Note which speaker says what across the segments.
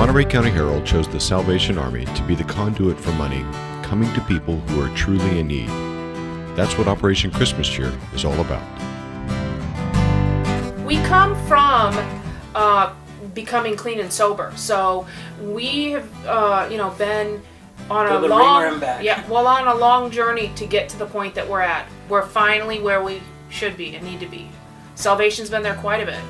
Speaker 1: Monterey County Herald chose the Salvation Army to be the conduit for money coming to people who are truly in need. That's what Operation Christmas Cheer is all about.
Speaker 2: We come from becoming clean and sober, so we have been on a on a long journey to get to the point that we're at. We're finally where we should be and need to be. Salvation's been there quite a bit.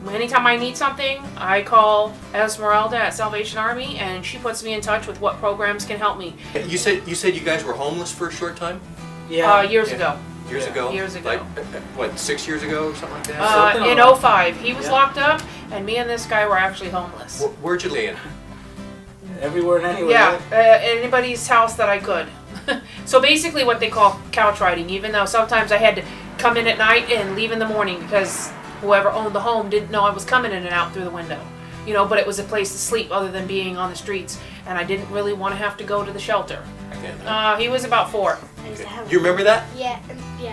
Speaker 2: Anytime I need something, I call Esmeralda at Salvation Army, and she puts me in touch with what programs can help me.
Speaker 3: You said you guys were homeless for a short time?
Speaker 2: Years ago.
Speaker 3: Years ago?
Speaker 2: Years ago.
Speaker 3: Like, what, 6 years ago or something like that?
Speaker 2: In 2005. He was locked up, and me and this guy were actually homeless.
Speaker 3: Where'd you lay in?
Speaker 4: Everywhere and anywhere.
Speaker 2: Yeah, anybody's house that I could. So basically what they call couch riding, even though sometimes I had to come in at night and leave in the morning because whoever owned the home didn't know I was coming in and out through the window. But it was a place to sleep other than being on the streets, and I didn't really want to have to go to the shelter. He was about 4.
Speaker 3: Okay. You remember that?
Speaker 5: Yeah,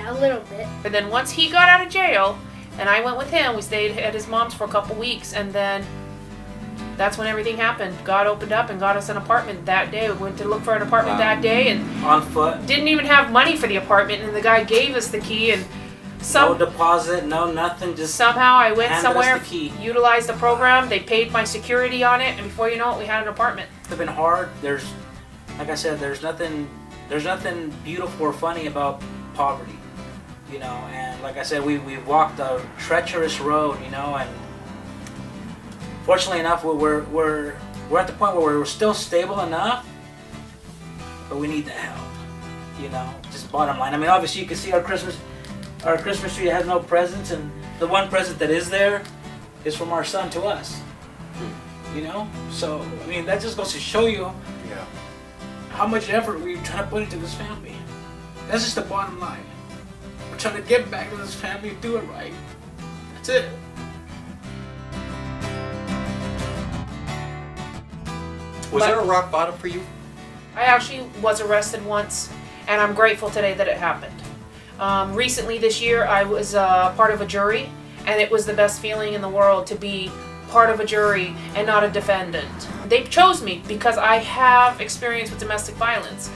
Speaker 5: a little bit.
Speaker 2: And then once he got out of jail, and I went with him, we stayed at his mom's for a couple weeks, and then that's when everything happened. God opened up and got us an apartment that day. We went to look for an apartment that day, and
Speaker 4: on foot.
Speaker 2: Didn't even have money for the apartment, and the guy gave us the key, and
Speaker 4: no deposit, no nothing, just
Speaker 2: somehow I went somewhere,
Speaker 4: the key.
Speaker 2: Utilized the program, they paid my security on it, and before you know it, we had an apartment.
Speaker 4: It's been hard. Like I said, there's nothing beautiful or funny about poverty, and like I said, we walked a treacherous road, and fortunately enough, we're at the point where we're still stable enough, but we need the help, just bottom line. I mean, obviously you can see our Christmas tree has no presents, and the one present that is there is from our son to us. So I mean, that just goes to show you how much effort we're trying to put into this family. That's just the bottom line. We're trying to get back to this family and do it right. That's it.
Speaker 3: Was there a rock bottom for you?
Speaker 2: I actually was arrested once, and I'm grateful today that it happened. Recently this year, I was part of a jury, and it was the best feeling in the world to be part of a jury and not a defendant. They chose me because I have experience with domestic violence.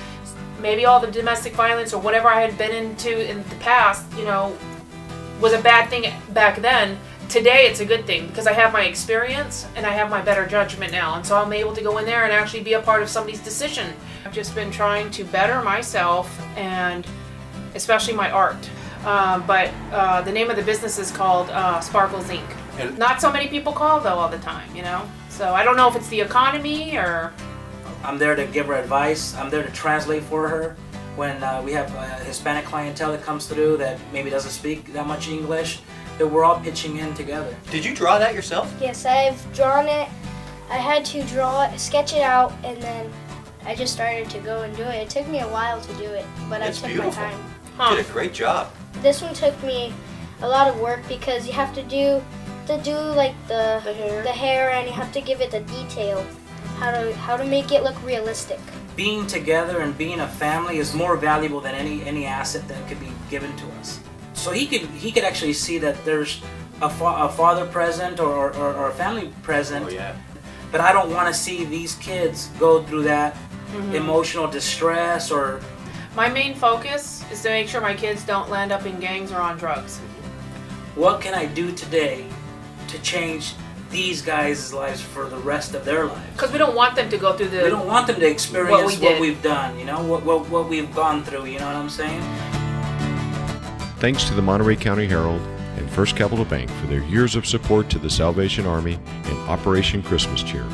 Speaker 2: Maybe all the domestic violence or whatever I had been into in the past, was a bad thing back then. Today it's a good thing because I have my experience and I have my better judgment now, and so I'm able to go in there and actually be a part of somebody's decision. I've just been trying to better myself and especially my art. But the name of the business is called Sparkles Inc.
Speaker 3: And
Speaker 2: not so many people call though all the time, So I don't know if it's the economy or...
Speaker 4: I'm there to give her advice. I'm there to translate for her. When we have a Hispanic clientele that comes through that maybe doesn't speak that much English, that we're all pitching in together.
Speaker 3: Did you draw that yourself?
Speaker 5: Yes, I've drawn it. I had to sketch it out, and then I just started to go and do it. It took me a while to do it, but I took my time.
Speaker 3: You did a great job.
Speaker 5: This one took me a lot of work because you have to do like the hair, and you have to give it the detail, how to make it look realistic.
Speaker 4: Being together and being a family is more valuable than any asset that could be given to us. So he could actually see that there's a father present or a family present.
Speaker 3: Oh yeah.
Speaker 4: But I don't want to see these kids go through that emotional distress or.
Speaker 2: My main focus is to make sure my kids don't land up in gangs or on drugs.
Speaker 4: What can I do today to change these guys' lives for the rest of their lives?
Speaker 2: Because we don't want them to go through
Speaker 4: We don't want them to experience
Speaker 2: what
Speaker 4: we've done, what we've gone through, you know what I'm saying?
Speaker 1: Thanks to the Monterey County Herald and First Capital Bank for their years of support to the Salvation Army and Operation Christmas Cheer.